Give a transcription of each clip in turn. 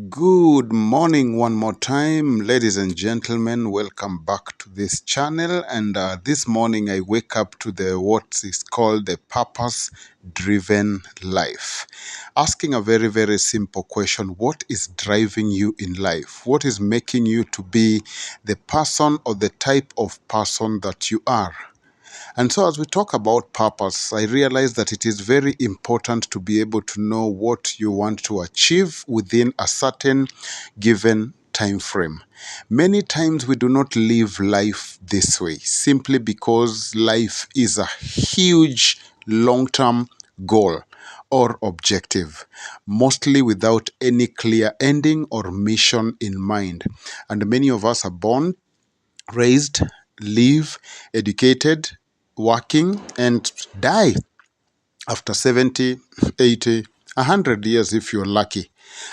Good morning one more time, ladies and gentlemen. Welcome back to this channel. And this morning I wake up to the what is called the purpose-driven life. Asking a very, very simple question. What is driving you in life? What is making you to be the person or the type of person that you are? And so, as we talk about purpose, I realize that it is very important to be able to know what you want to achieve within a certain given time frame. Many times we do not live life this way simply because life is a huge long term goal or objective, mostly without any clear ending or mission in mind. And many of us are born, raised, live, educated, working, and die after 70, 80, 100 years if you're lucky.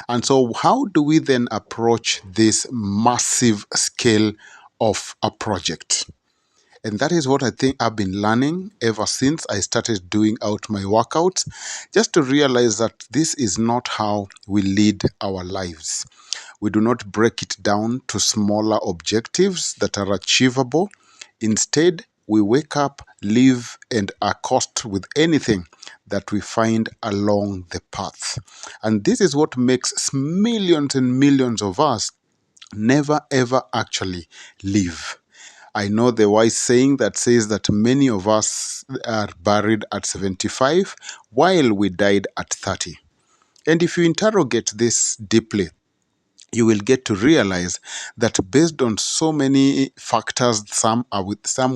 And so, how do we then approach this massive scale of a project? And that is what I think I've been learning ever since I started doing out my workouts, just to realize that this is not how we lead our lives. We do not break it down to smaller objectives that are achievable. Instead, we wake up, live, and accost with anything that we find along the path. And this is what makes millions and millions of us never ever actually live. I know the wise saying that says that many of us are buried at 75 while we died at 30. And if you interrogate this deeply, you will get to realize that based on so many factors, some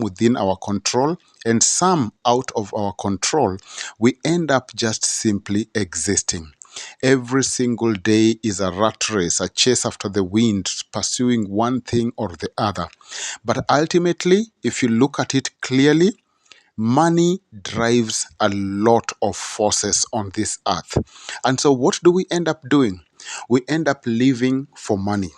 within our control and some out of our control, we end up just simply existing. Every single day is a rat race, a chase after the wind, pursuing one thing or the other. But ultimately, if you look at it clearly, money drives a lot of forces on this earth. And so, what do we end up doing? We end up living for money,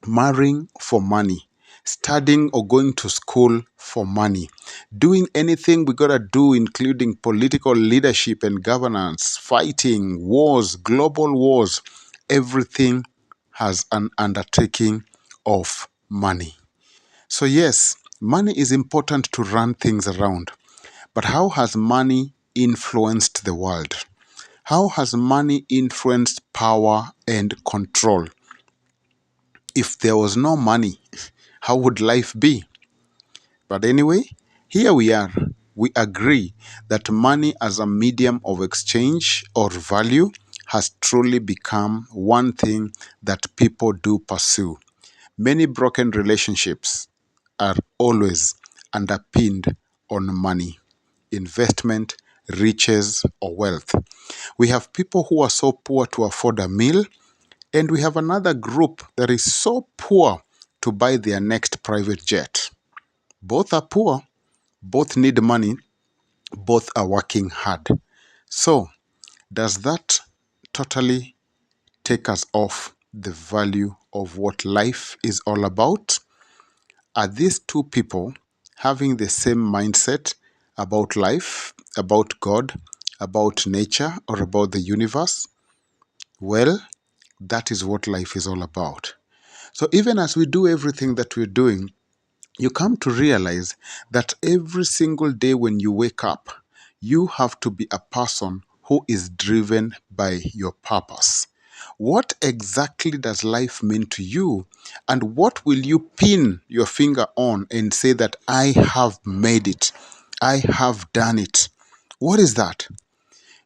marrying for money, studying or going to school for money, doing anything we gotta do, including political leadership and governance, fighting wars, global wars. Everything has an undertaking of money. So, yes, money is important to run things around. But how has money influenced the world? How has money influenced power and control? If there was no money, how would life be? But anyway, here we are. We agree that money as a medium of exchange or value has truly become one thing that people do pursue. Many broken relationships are always underpinned on money, investment, riches, or wealth. We have people who are so poor to afford a meal, and we have another group that is so poor to buy their next private jet. Both are poor, both need money, both are working hard. So, does that totally take us off the value of what life is all about? Are these two people having the same mindset about life, about God, about nature, or about the universe? Well, that is what life is all about. So, even as we do everything that we're doing, you come to realize that every single day when you wake up, you have to be a person who is driven by your purpose. What exactly does life mean to you? And what will you pin your finger on and say that I have made it? I have done it. What is that?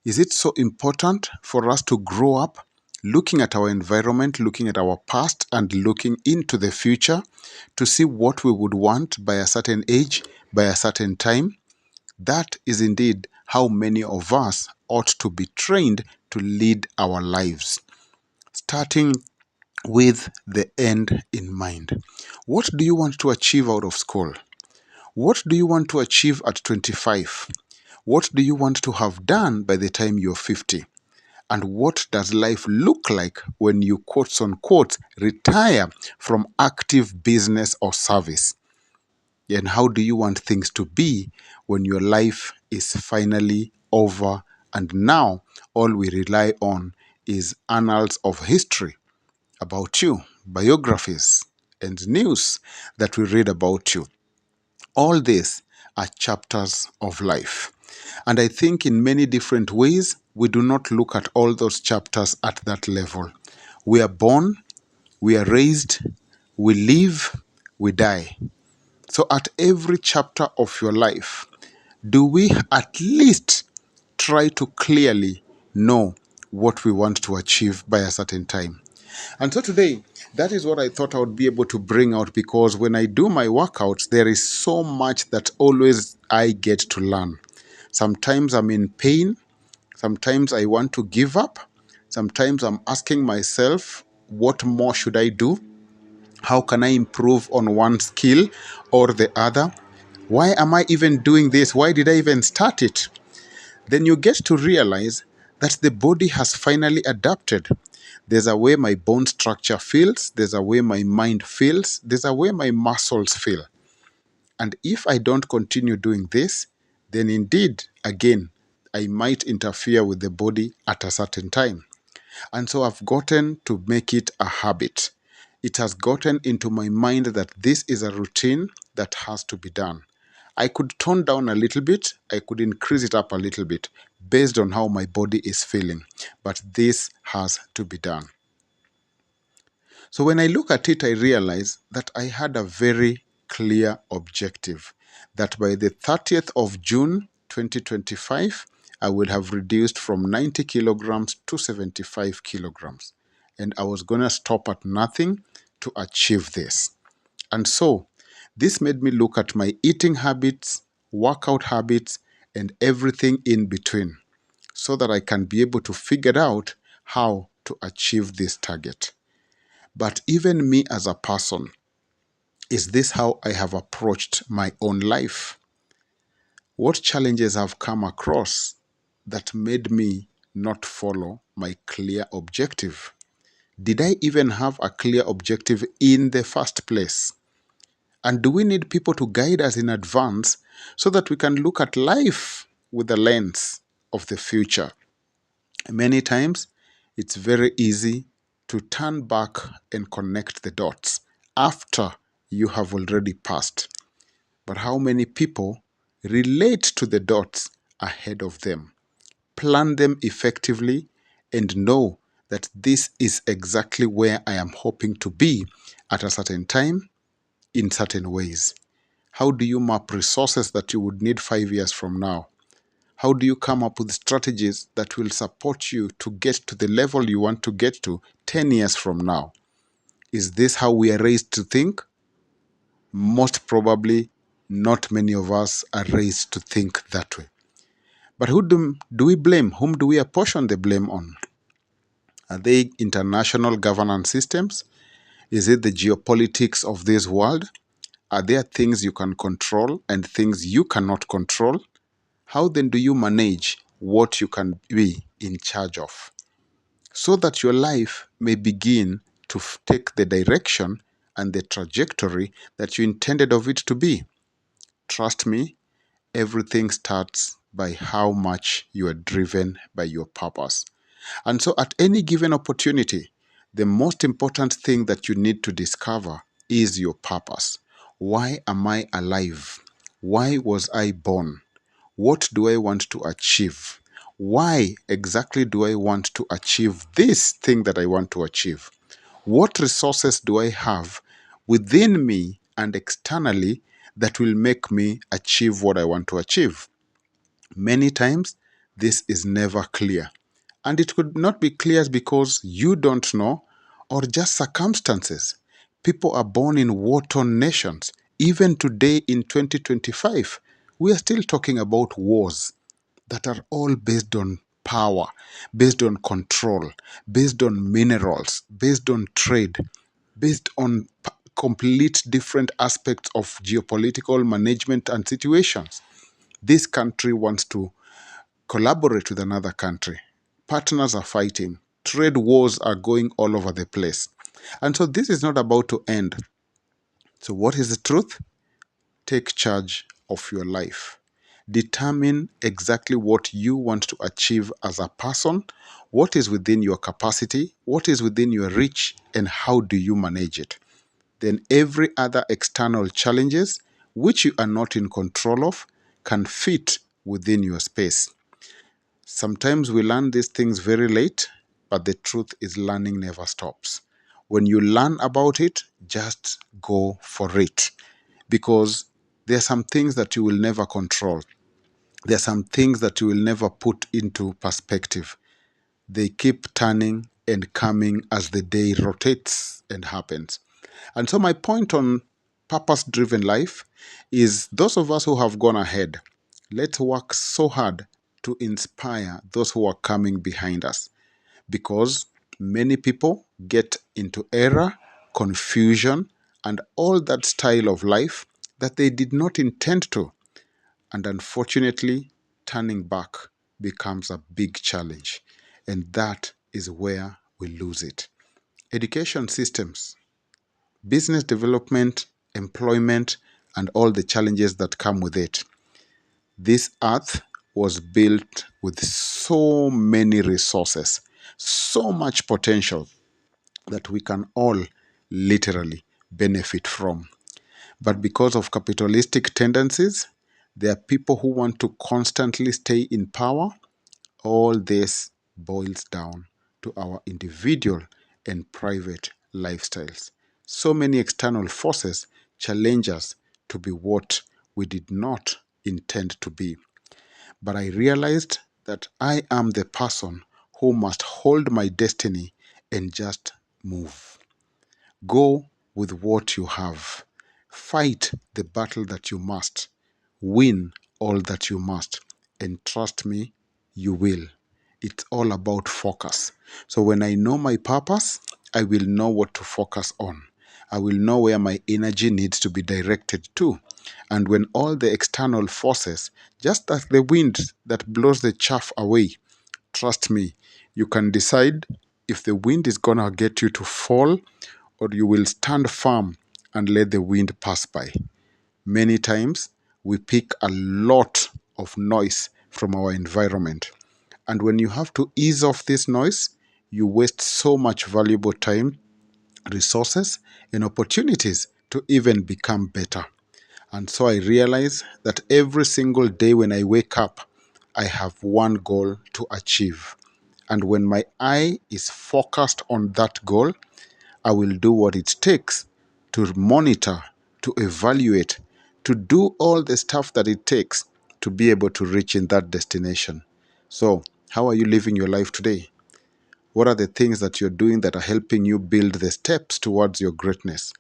Is it so important for us to grow up looking at our environment, looking at our past, and looking into the future to see what we would want by a certain age, by a certain time? That is indeed how many of us ought to be trained to lead our lives, starting with the end in mind. What do you want to achieve out of school? What do you want to achieve at 25? What do you want to have done by the time you're 50? And what does life look like when you quotes unquote retire from active business or service? And how do you want things to be when your life is finally over and now all we rely on is annals of history? about you, biographies, and news that we read about you. All these are chapters of life. And I think in many different ways, we do not look at all those chapters at that level. We are born, we are raised, we live, we die. So at every chapter of your life, do we at least try to clearly know what we want to achieve by a certain time? And so today, that is what I thought I would be able to bring out, because when I do my workouts, there is so much that always I get to learn. Sometimes I'm in pain. Sometimes I want to give up. Sometimes I'm asking myself, what more should I do? How can I improve on one skill or the other? Why am I even doing this? Why did I even start it? Then you get to realize that the body has finally adapted. There's a way my bone structure feels, there's a way my mind feels, there's a way my muscles feel. And if I don't continue doing this, then indeed, again, I might interfere with the body at a certain time. And so I've gotten to make it a habit. It has gotten into my mind that this is a routine that has to be done. I could tone down a little bit, I could increase it up a little bit based on how my body is feeling. But this has to be done. So when I look at it, I realize that I had a very clear objective that by the 30th of June 2025, I will have reduced from 90 kilograms to 75 kilograms. And I was going to stop at nothing to achieve this. And so this made me look at my eating habits, workout habits, and everything in between so that I can be able to figure out how to achieve this target. But even me as a person, is this how I have approached my own life? What challenges have come across that made me not follow my clear objective? Did I even have a clear objective in the first place? And do we need people to guide us in advance so that we can look at life with the lens of the future? Many times, it's very easy to turn back and connect the dots after you have already passed. But how many people relate to the dots ahead of them, plan them effectively, and know that this is exactly where I am hoping to be at a certain time in certain ways? How do you map resources that you would need 5 years from now? How do you come up with strategies that will support you to get to the level you want to get to 10 years from now? Is this how we are raised to think? Most probably, not many of us are raised to think that way. But who do we blame? Whom do we apportion the blame on? Are they international governance systems? Is it the geopolitics of this world? Are there things you can control and things you cannot control? How then do you manage what you can be in charge of so that your life may begin to take the direction and the trajectory that you intended of it to be? Trust me, everything starts by how much you are driven by your purpose. And so, at any given opportunity, the most important thing that you need to discover is your purpose. Why am I alive? Why was I born? What do I want to achieve? Why exactly do I want to achieve this thing that I want to achieve? What resources do I have within me and externally that will make me achieve what I want to achieve? Many times, this is never clear. And it could not be clear because you don't know or just circumstances. People are born in war-torn nations. Even today in 2025, we are still talking about wars that are all based on power, based on control, based on minerals, based on trade, based on complete different aspects of geopolitical management and situations. This country wants to collaborate with another country. Partners are fighting. Trade wars are going all over the place. And so this is not about to end. So what is the truth? Take charge of your life. Determine exactly what you want to achieve as a person, what is within your capacity, what is within your reach, and how do you manage it. Then every other external challenges which you are not in control of can fit within your space. Sometimes we learn these things very late, but the truth is learning never stops. When you learn about it, just go for it. Because there are some things that you will never control. There are some things that you will never put into perspective. They keep turning and coming as the day rotates and happens. And so, my point on purpose driven life is those of us who have gone ahead, let's work so hard to inspire those who are coming behind us, because many people get into error, confusion, and all that style of life that they did not intend to. And unfortunately, turning back becomes a big challenge. And that is where we lose it. Education systems, business development, employment, and all the challenges that come with it. This earth was built with so many resources, so much potential that we can all literally benefit from. But because of capitalistic tendencies, there are people who want to constantly stay in power. All this boils down to our individual and private lifestyles. So many external forces challenge us to be what we did not intend to be. But I realized that I am the person who must hold my destiny and just move. Go with what you have. Fight the battle that you must. Win all that you must. And trust me, you will. It's all about focus. So when I know my purpose, I will know what to focus on. I will know where my energy needs to be directed to. And when all the external forces, just as the wind that blows the chaff away, trust me, you can decide if the wind is gonna get you to fall, or you will stand firm and let the wind pass by. Many times we pick a lot of noise from our environment. And when you have to ease off this noise, you waste so much valuable time, resources, and opportunities to even become better. And so I realize that every single day when I wake up, I have one goal to achieve. And when my eye is focused on that goal, I will do what it takes to monitor, to evaluate, to do all the stuff that it takes to be able to reach in that destination. So, how are you living your life today? What are the things that you're doing that are helping you build the steps towards your greatness?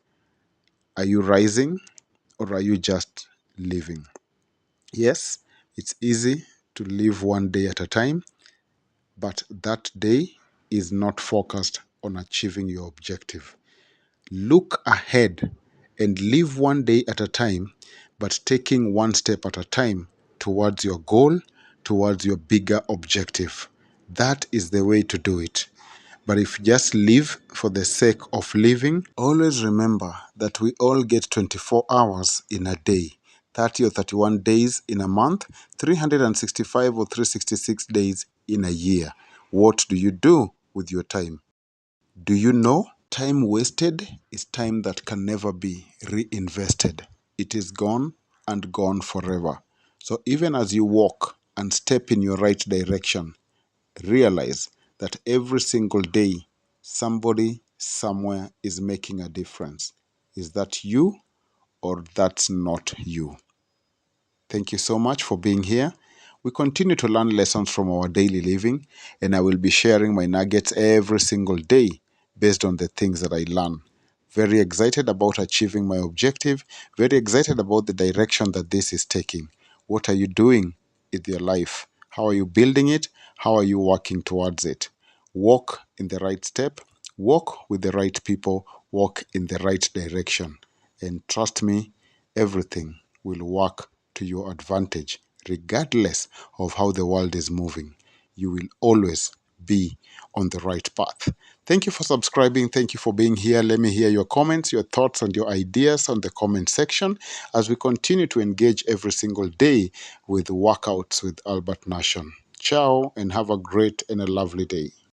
Are you rising, or are you just living? Yes, it's easy to live one day at a time, but that day is not focused on achieving your objective. Look ahead and live one day at a time, but taking one step at a time towards your goal, towards your bigger objective. That is the way to do it. But if you just live for the sake of living, always remember that we all get 24 hours in a day, 30 or 31 days in a month, 365 or 366 days in a year. What do you do with your time? Do you know? Time wasted is time that can never be reinvested. It is gone and gone forever. So even as you walk and step in your right direction, realize that every single day, somebody somewhere is making a difference. Is that you, or that's not you? Thank you so much for being here. We continue to learn lessons from our daily living, and I will be sharing my nuggets every single day based on the things that I learn. Very excited about achieving my objective, very excited about the direction that this is taking. What are you doing with your life? How are you building it? How are you working towards it? Walk in the right step, walk with the right people, walk in the right direction. And trust me, everything will work to your advantage, regardless of how the world is moving. You will always be on the right path. Thank you for subscribing. Thank you for being here. Let me hear your comments, your thoughts, and your ideas on the comment section as we continue to engage every single day with workouts with Albert Nation. Ciao and have a great and a lovely day.